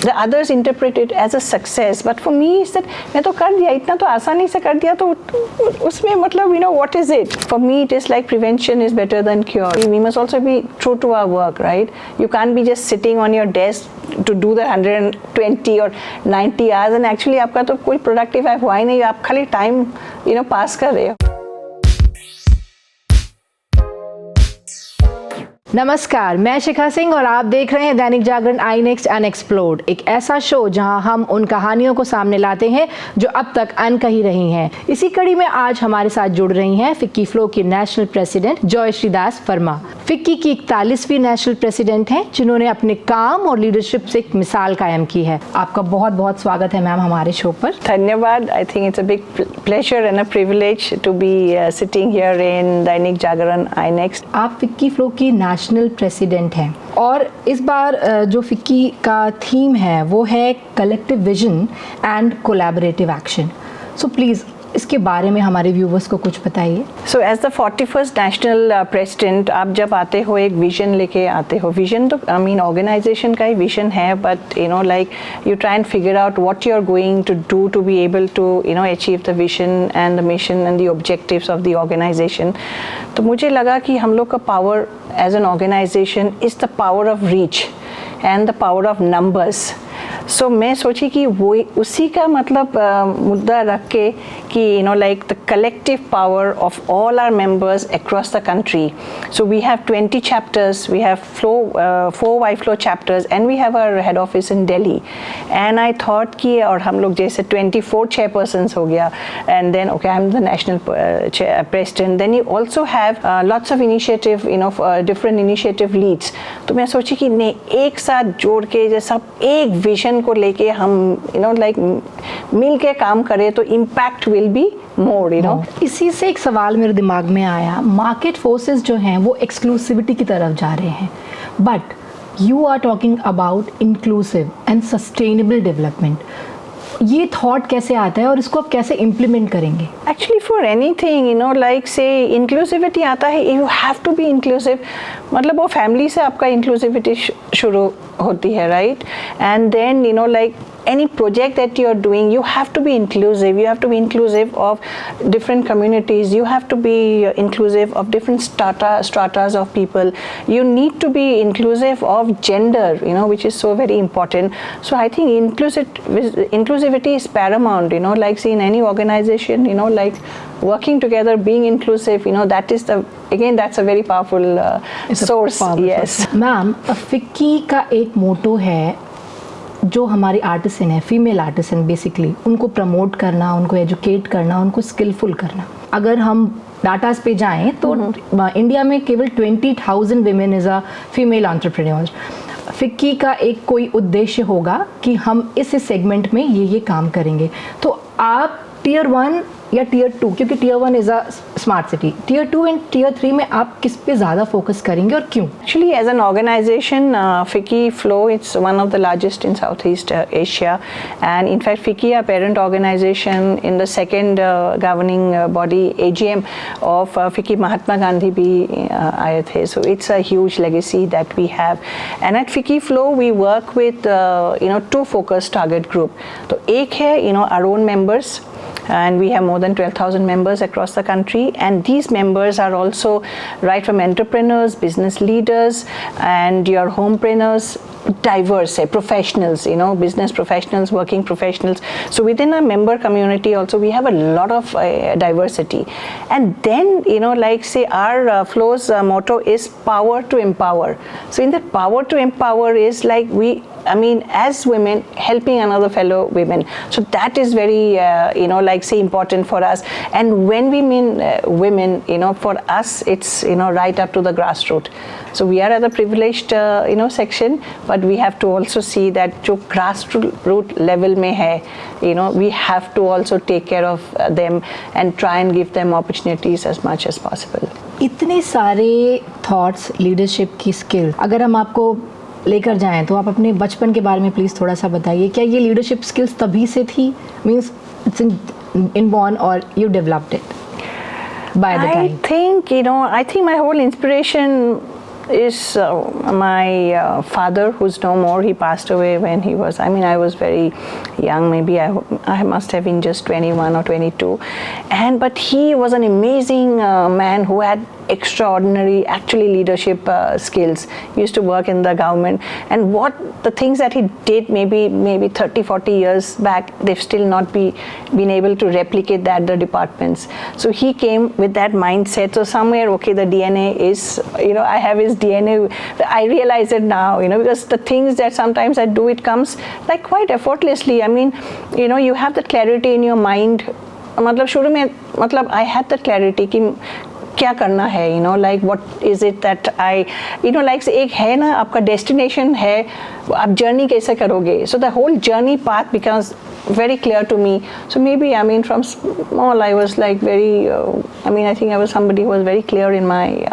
the others interpret it as a success, but for me is that मैं तो कर दिया, इतना तो आसानी से कर दिया, तो उसमें मतलब what is it? For me it is like prevention is better than cure. We must also be true to our work, right? You can't be just sitting on your desk to do the 120 or 90 hours and actually आपका तो कोई productive है हुआ ही नहीं, आप खाली time pass कर रहे हो. नमस्कार, मैं शिखा सिंह और आप देख रहे हैं दैनिक जागरण आई नेक्स्ट अनएक्सप्लोर्ड, एक ऐसा शो जहां हम उन कहानियों को सामने लाते हैं जो अब तक अनकही रही हैं। इसी कड़ी में आज हमारे साथ जुड़ रही हैं फिक्की फ्लो की नेशनल प्रेसिडेंट जॉयश्री दास वर्मा। फिक्की की 41वीं नेशनल प्रेसिडेंट हैं जिन्होंने अपने काम और लीडरशिप से एक मिसाल कायम की है। आपका बहुत बहुत स्वागत है मैम हमारे शो पर। धन्यवाद। I think it's a big pleasure and a privilege to be sitting here in Dainik Jagran I next. आप फिक्की फ्लो की नेशनल प्रेसिडेंट हैं और इस बार जो फिक्की का थीम है वो है collective vision and collaborative action. So please इसके बारे में हमारे व्यूवर्स को कुछ बताइए। So as the 41st national president आप जब आते हो एक विजन लेके आते हो। विजन तो आई मीन ऑर्गेनाइजेशन का ही विजन है, but like you try and figure out what you are going to do to be able to achieve the vision and the mission and the objectives of the organisation. तो मुझे लगा कि हम लोग का power as an organisation is the power of reach and the power of numbers. So मैं सोची कि वो उसी का मतलब मुद्दा रख के कि like the collective power of all our members across the country. So we have 20 chapters, we have 4 Y FLO chapters and we have our head office in Delhi. And I thought कि और हम लोग जैसे 24 चेयरपर्सन्स हो गया and then okay I am the national president, then you also have lots of initiative different initiative leads. तो मैं सोची कि नहीं, एक साथ जोड़ के जैसा एक विजन को लेके हम लाइक मिल के काम करें तो इम्पैक्ट विल बी मोर इसी से एक सवाल मेरे दिमाग में आया। मार्केट फोर्सेस जो हैं वो एक्सक्लूसिविटी की तरफ जा रहे हैं, but you are talking about inclusive and sustainable development. ये थॉट कैसे आता है और इसको आप कैसे इम्प्लीमेंट करेंगे? Actually for anything like say inclusivity आता है, you have to be inclusive. मतलब वो फैमिली से आपका इंक्लूसिविटी शुरू होती है, right? And then like any project that you are doing, you have to be inclusive. You have to be inclusive of different communities. You have to be inclusive of different stratas of people. You need to be inclusive of gender, which is so very important. So I think inclusivity is paramount. Like see in any organization, like working together, being inclusive. That is that's a very powerful source. Yes. Ma'am, FICCI का एक मोटो है जो हमारी artisan है, female artisan basically, उनको promote करना, उनको educate करना, उनको स्किलफुल करना। अगर हम डाटास पे जाएं तो इंडिया में केवल 20,000 women is a female entrepreneur. FICCI का एक कोई उद्देश्य होगा कि हम इस सेगमेंट में ये काम करेंगे। तो आप टियर 1 या टियर 2, क्योंकि tier 1 is a smart city, tier 2 and tier 3 में आप किस पे ज़्यादा फोकस करेंगे और क्यों? Actually, as an organization, FICCI Flow, it's one of the largest in Southeast Asia, and in fact, FICCI, our parent organization, in the second governing body AGM of FICCI Mahatma Gandhi bhi aaye the. So it's a huge legacy that we have, and at FICCI Flow, we work with 2 focused target group. तो एक है our own members. And we have more than 12,000 members across the country, and these members are also right from entrepreneurs, business leaders, and your homepreneurs, diverse professionals, business professionals, working professionals. So within our member community also we have a lot of diversity. And then like say our Flow's motto is power to empower. So in that power to empower is like as women helping another fellow women. So that is very like say important for us. And when we mean women, for us it's right up to the grassroots. So we are at the privileged section, but we have to also see that जो grassroots level में है, we have to also take care of them and try and give them opportunities as much as possible. इतने सारे thoughts, leadership की skill, अगर हम आपको लेकर जाएं तो आप अपने बचपन के बारे में प्लीज़ थोड़ा सा बताइए। क्या ये लीडरशिप स्किल्स तभी से थी, मीन्स इट्स इनबॉर्न, और you developed it by the time? I think my whole inspiration is my father, who's no more. He passed away when he was, I mean, I was very young, maybe I must have been just 21 or 22. But he was an amazing man who had extraordinary actually leadership skills. He used to work in the government, and what the things that he did maybe 30-40 years back, they've still not been able to replicate that, the departments. So he came with that mindset. So somewhere, okay, the DNA is, I have his DNA. I realize it now, because the things that sometimes I do, it comes like quite effortlessly. I mean, you have the clarity in your mind. मतलब शुरू में मतलब I had the clarity कि क्या करना है, like what is it that I, like एक है ना, आपका destination है, आप journey कैसे करोगे. So the whole journey path becomes very clear to me. So maybe, I mean, from small I was like very, I think I was somebody who was very clear in my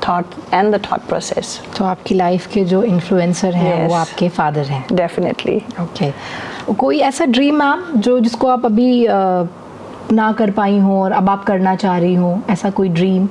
thought and the thought process. तो आपकी life के जो influencer हैं Yes. वो आपके father हैं. Definitely. Okay. कोई ऐसा ड्रीम मैम जिसको आप अभी ना कर पाई हो और अब आप करना चाह रही हो, ऐसा कोई dream?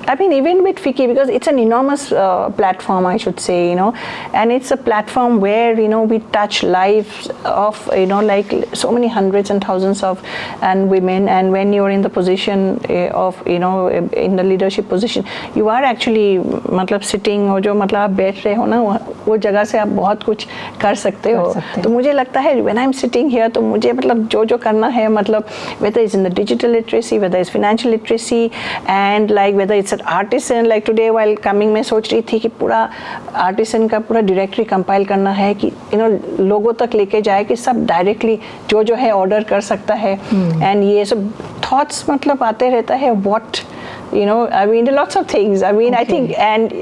I mean, even with FICCI, because it's an enormous platform, I should say, and it's a platform where, we touch lives of, like so many hundreds and thousands of women. And when you're in the position of, in the leadership position, you are actually, मतलब sitting और जो मतलब आप बैठ रहे हो ना, वो जगह से आप बहुत कुछ कर सकते हो. तो मुझे लगता है, when I'm sitting here, तो मुझे मतलब जो करना है, मतलब whether it's in the digital literacy, whether it's financial literacy, and like whether it's artisan, like today while coming मैं सोच रही थी कि पूरा आर्टिसन का पूरा डायरेक्टरी कंपाइल करना है कि लोगों तक लेके जाए कि सब डायरेक्टली जो है ऑर्डर कर सकता है. एंड ये सब थॉट्स मतलब आते रहता है, what I mean, lots of things. I mean, okay. I think, and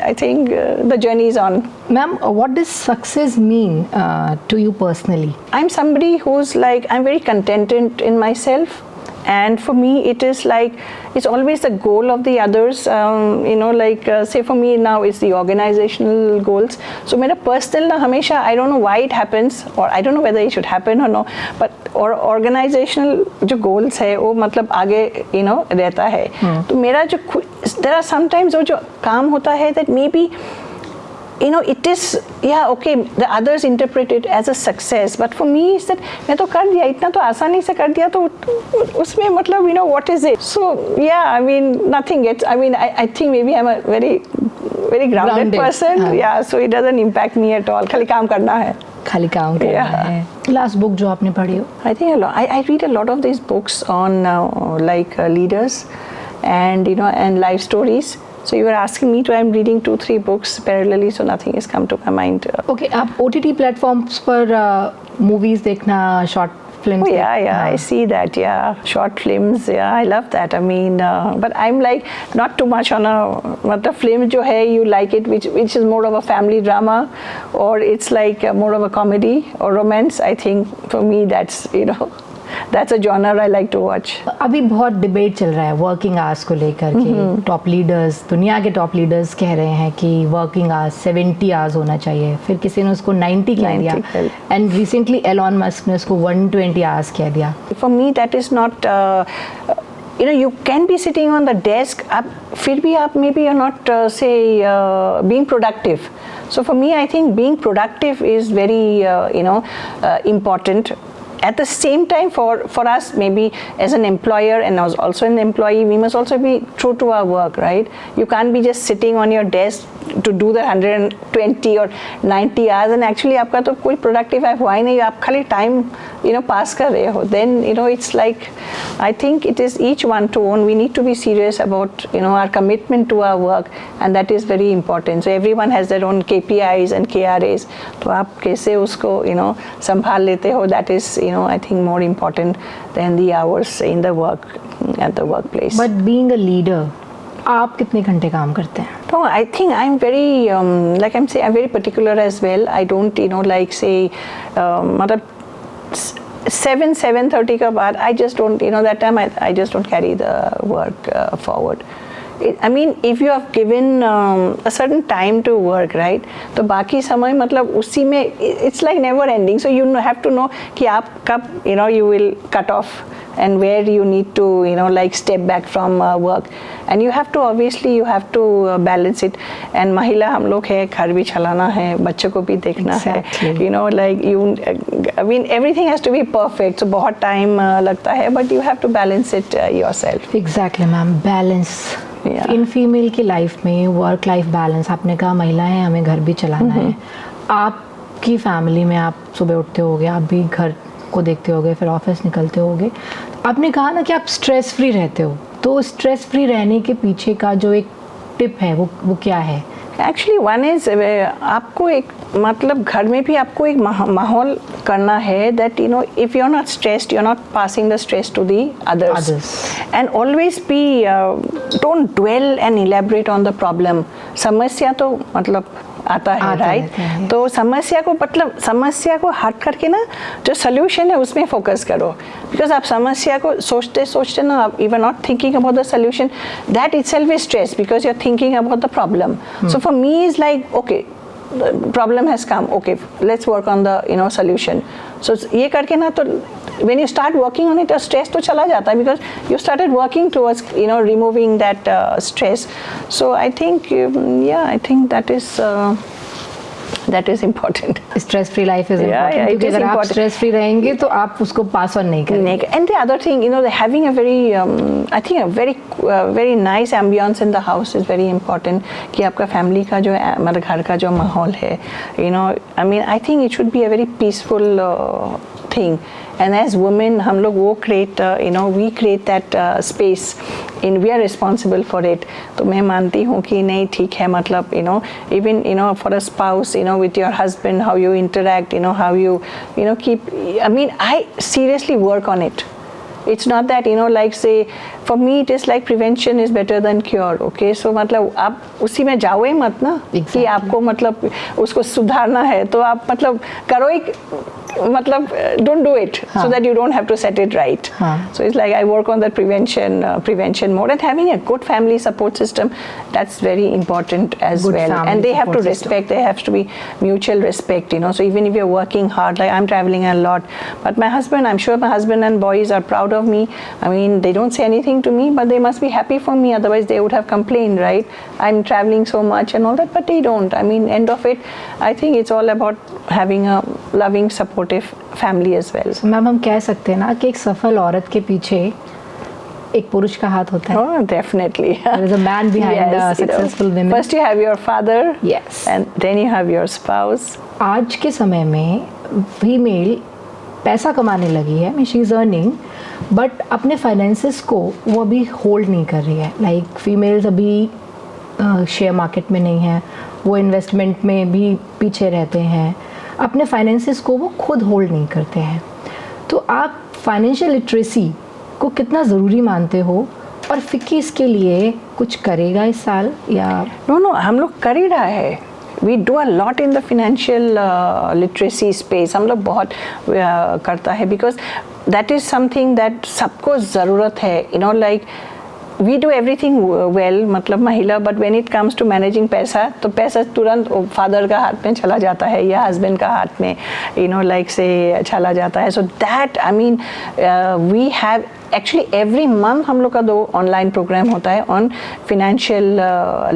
I think the journey is on. Ma'am, what does success mean to you personally? I'm somebody who's like, I'm very contented in myself. And for me, it is like, it's always the goal of the others, like say for me now it's the organizational goals. So मेरा personal ना हमेशा, I don't know why it happens, or I don't know whether it should happen or no, but or organizational जो goals है वो मतलब आगे रहता है. तो मेरा जो there are sometimes वो जो काम होता है that maybe it is, okay, the others interpret it as a success, but for me is that मैं तो कर दिया, इतना तो आसानी से कर दिया, तो उसमें मतलब what is it? So I mean, nothing gets, I mean, I think maybe I'm a very grounded person. So it doesn't impact me at all. खाली काम करना है. खाली काम करना है. Last book जो आपने पढ़ी हो? I think I read a lot of these books on like leaders and and life stories. So you were asking me to, I'm reading 2-3 books parallelly, so nothing has come to my mind. Okay, आप OTT platforms पर movies देखना, short films? Oh yeah, I see that. Yeah, short films. Yeah, I love that. I mean, but I'm like not too much on a film जो है, you like it, which is more of a family drama, or it's like more of a comedy or romance. I think for me that's that's a genre I like to watch. अभी बहुत debate चल रहा है working hours को लेकर के. Top leaders, दुनिया के टॉप लीडर्स कह रहे हैं कि वर्किंग आवर्स 70 आवर्स होना चाहिए. फिर किसी ने उसको 90 कह दिया, एंड रिसेंटली एलॉन मस्क ने उसको 120 आवर्स कह दिया. For me that is not you can be sitting on the desk, फिर भी आप maybe you're not being productive. So for me I think being productive is very important. At the same time, for us, maybe as an employer and as also an employee, we must also be true to our work, right? You can't be just sitting on your desk to do the 120 or 90 hours and actually आपका तो कोई productive है हुआ ही नहीं, आप खाली time pass कर रहे हो. Then it's like, I think it is each one to own. We need to be serious about our commitment to our work, and that is very important. So everyone has their own KPIs and KRAs. तो आप कैसे उसको संभाल लेते हो, that is I think more important than the hours in the work at the workplace. But being a leader, आप कितने घंटे काम करते हैं? No, I think I'm very like I'm saying, I'm very particular as well. I don't like say मतलब 7:30 के बाद I just don't that time I just don't carry the work forward. I mean, if you have given a certain time to work, right? तो बाकी समय मतलब उसी में it's like never ending. So you have to know कि आप कब you will cut off and where you need to, you know, like step back from work, and you have to obviously you have to balance it. And महिला हम लोग है, घर भी चलाना है, बच्चों को भी देखना है, you know, like you, I mean everything has to be perfect, so बहुत time लगता है, but you have to balance it yourself. Exactly ma'am, balance Yeah. In female की लाइफ में, वर्क लाइफ बैलेंस, आपने कहा महिलाएं हैं, हमें घर भी चलाना है। आपकी फैमिली में आप सुबह उठते होगे, आप भी घर को देखते होगे, फिर ऑफिस निकलते होगे। आपने कहा ना कि आप स्ट्रेस फ्री रहते हो, तो स्ट्रेस फ्री रहने के पीछे का जो एक टिप है वो क्या है? एक्चुअली वन इज आपको एक मतलब घर में भी आपको एक माहौल करना है that you know if you are not stressed, you are not passing the stress to the others, and always be don't dwell and elaborate on the problem. समस्या तो मतलब आता है, राइट? तो समस्या को मतलब समस्या को हट करके ना जो सोल्यूशन है उसमें फोकस करो, बिकॉज आप समस्या को सोचते सोचते ना आप you are not thinking about the solution, that itself is stress because you are thinking about the problem. So for me is like okay, problem has come, okay, let's work on the, you know, solution. So ये करके ना तो when you start working on it, stress तो चला जाता है because you started working towards, you know, removing that stress. So I think yeah, I think that is important. Stress free life is Yeah, important, it क्योंकि is अगर आप important. Stress free रहेंगे तो आप उसको पास ऑन नहीं करेंगे। And the other thing, you know, having a very, I think a very nice ambience in the house is very important. कि आपका family का जो मतलब घर का जो माहौल है, you know, I mean, I think it should be a very peaceful thing. And as women, हम लोग वो create, you know, we create that space. We are responsible for it. तो मैं मानती हूँ कि नहीं ठीक है, मतलब you know, even you know, for a spouse, you know, with your husband, how you interact, you know, how you know, keep. I mean, I seriously work on it. It's not that, you know, like say, for me it is like prevention is better than cure, okay? So मतलब आप उसी में जाओ ही मत ना, कि आपको मतलब उसको सुधारना है तो आप मतलब करो ही, मतलब don't do it so that you don't have to set it right. So it's like I work on that prevention mode, and having a good family support system, that's very important as well. And they have to respect, there has to be mutual respect, you know. So even if you're working hard, like I'm traveling a lot, but my husband, I'm sure my husband and boys are proud of me. I mean, they don't say anything to me, but they must be happy for me, otherwise they would have complained, right? I'm traveling so much and all that, but they don't. I mean, end of it, I think it's all about having a loving, supportive family as well. So, ma'am हम कह सकते हैं ना कि एक सफल औरत के पीछे एक पुरुष का हाथ होता है। Oh, definitely. There is a man behind a successful women. First you have your father, Yes, and then you have your spouse. आज के समय में फीमेल पैसा कमाने लगी है, mean she is earning, but अपने फाइनेंसेस को वो अभी होल्ड नहीं कर रही है। लाइक फीमेल्स अभी शेयर मार्केट में नहीं है, वो इन्वेस्टमेंट में भी पीछे रहते हैं, अपने फाइनेंसेस को वो खुद होल्ड नहीं करते हैं। तो आप फाइनेंशियल लिटरेसी को कितना ज़रूरी मानते हो, और फिक्की इसके लिए कुछ करेगा इस साल या? No, हम लोग कर ही रहा है। We do a lot in the financial literacy space. हम लोग बहुत करता है, because that is something that सबको ज़रूरत है, you know, like we do everything well, मतलब महिला, but when it comes to managing पैसा, तो पैसा तुरंत फादर का हाथ में चला जाता है या हस्बैंड का हाथ में, you know, like से चला जाता है. So that, I mean, we have actually every month हम लोग का 2 ऑनलाइन प्रोग्राम होता है on financial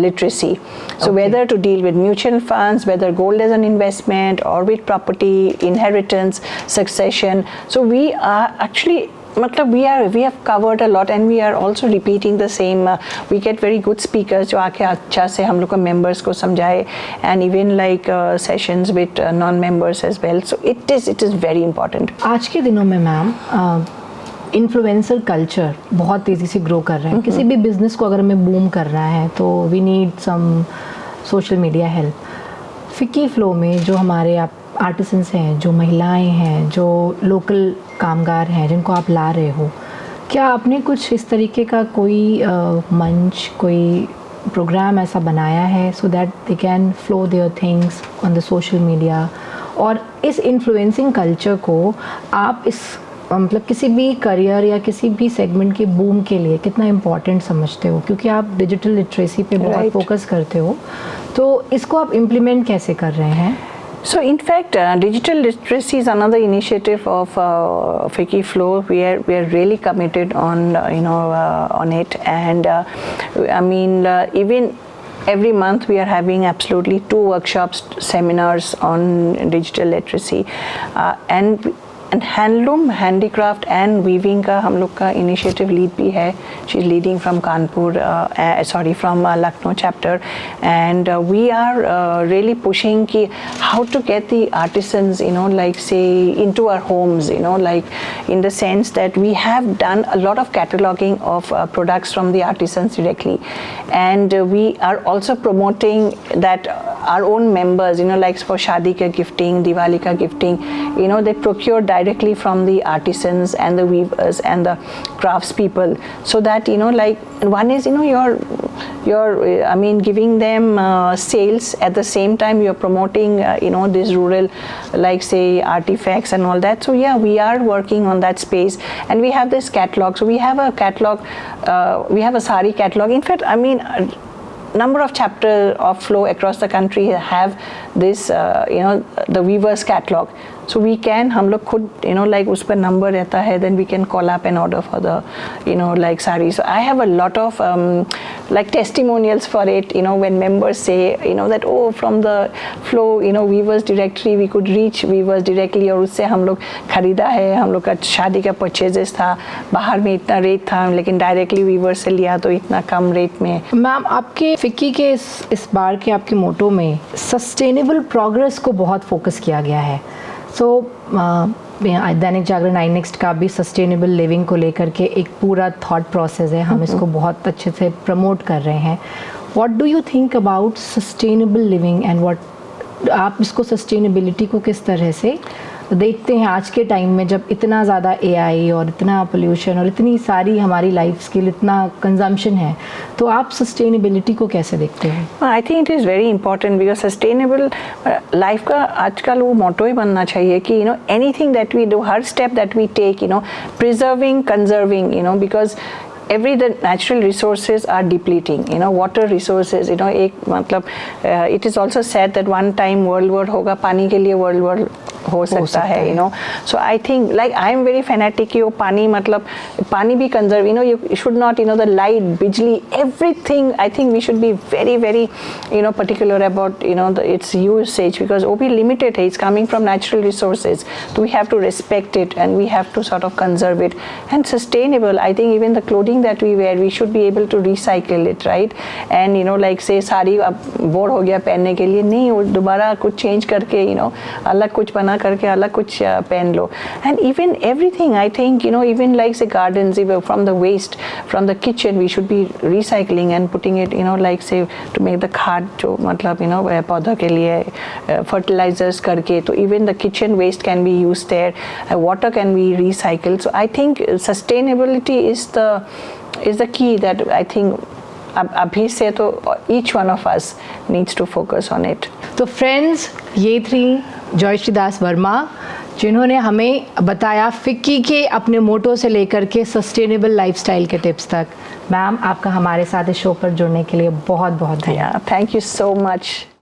literacy. So whether to deal with mutual funds, whether gold as an investment, or with property, inheritance, succession. So we are actually, मतलब we have covered a lot, and we are also repeating the same. We get very good speakers जो आके अच्छा से हम लोग को members को समझाए, and even like sessions with non-members as well. So it is very important. आज के दिनों में मैम इन्फ्लुएंसर कल्चर बहुत तेज़ी से ग्रो कर रहा है। किसी भी बिजनेस को अगर हमें बूम करना है तो we need some social media help. FICCI FLO में जो हमारे आप आर्टिसंस हैं, जो महिलाएं हैं, जो लोकल कामगार हैं जिनको आप ला रहे हो, क्या आपने कुछ इस तरीके का कोई मंच, कोई प्रोग्राम ऐसा बनाया है so that they can flow their things on the social media? और इस इन्फ्लुएंसिंग कल्चर को आप इस मतलब किसी भी करियर या किसी भी सेगमेंट के बूम के लिए कितना इम्पॉर्टेंट समझते हो? क्योंकि आप डिजिटल लिटरेसी पे बहुत फोकस करते हो, तो इसको आप इम्प्लीमेंट कैसे कर रहे हैं? So in fact, digital literacy is another initiative of FICCI Flow. We are really committed on on it, and I mean even every month we are having absolutely 2 workshops, seminars on digital literacy, and handloom, handicraft and weaving का हम लोग का initiative lead भी है. She is leading from Kanpur, sorry from Lucknow chapter, and we are really pushing कि how to get the artisans like say into our homes, like in the sense that we have done a lot of cataloging of products from the artisans directly, and we are also promoting that our own members, like for shadi ka gifting, Diwali ka gifting, they procure directly from the artisans and the weavers and the craftspeople, so that like one is you're I mean giving them sales, at the same time you're promoting this rural, like say artifacts and all that. So yeah, we are working on that space, and we have this catalog. So we have a catalog, we have a sari catalog. In fact, I mean number of chapters of Flow across the country have this the weavers catalog. So we can, हम लोग खुद like उस पर number रहता है, then we can call up and order for the like sarees. So I have a lot of like testimonials for it, when members say that oh, from the Flow weavers directory we could reach weavers directly, और उससे हम लोग खरीदा है, हम लोग का शादी का परचेजेस था, बाहर में इतना रेट था, लेकिन डायरेक्टली वीवर से लिया तो इतना कम रेट में. मैम, आपके फिक्की के इस बार के आपके मोटो में सस्टेनेबल प्रोग्रेस को बहुत फोकस किया गया है. सो दैनिक जागरण आई नेक्स्ट का भी सस्टेनेबल लिविंग को लेकर के एक पूरा थॉट प्रोसेस है, हम इसको बहुत अच्छे से प्रमोट कर रहे हैं. What do you think about sustainable living and what आप इसको सस्टेनेबिलिटी को किस तरह से देखते हैं आज के टाइम में, जब इतना ज़्यादा एआई और इतना पोल्यूशन और इतनी सारी हमारी लाइफ स्किल, इतना कंजम्पशन है, तो आप सस्टेनेबिलिटी को कैसे देखते हैं? I think it is very important, because sustainable life का आजकल वो मोटो ही बनना चाहिए कि एनीथिंग दैट वी डू, हर step that we take, preserving, conserving, because the natural resources are depleting, water resources, एक मतलब it is also said that one time world war होगा, पानी के लिए world war हो सकता है, so I think like I am very fanatic कि वो पानी मतलब पानी भी conserve, you should not, the light, बिजली, everything, I think we should be very very particular about its usage, because वो भी limited है, it's coming from natural resources, so we have to respect it and we have to sort of conserve it. And sustainable, I think even the clothing that we wear, we should be able to recycle it, right? And like say sari अब bore हो गया पहनने के लिए, नहीं, वो दोबारा कुछ चेंज करके अलग कुछ बना करके अलग कुछ पहन लो. And even everything, I think even like say gardens, even from the waste from the kitchen we should be recycling and putting it like say to make the खाद जो मतलब पौधों के लिए fertilizers करके, तो even the kitchen waste can be used there, water can be recycled. So I think sustainability is the key that I think अभी से तो each one of us needs to focus on it. तो friends, ये थी जयश्री दास वर्मा, जिन्होंने हमें बताया FICCI के अपने मोटो से लेकर के सस्टेनेबल लाइफस्टाइल के टिप्स तक. मैम, आपका हमारे साथ इस शो पर जुड़ने के लिए बहुत बहुत धन्यवाद. Thank you so much.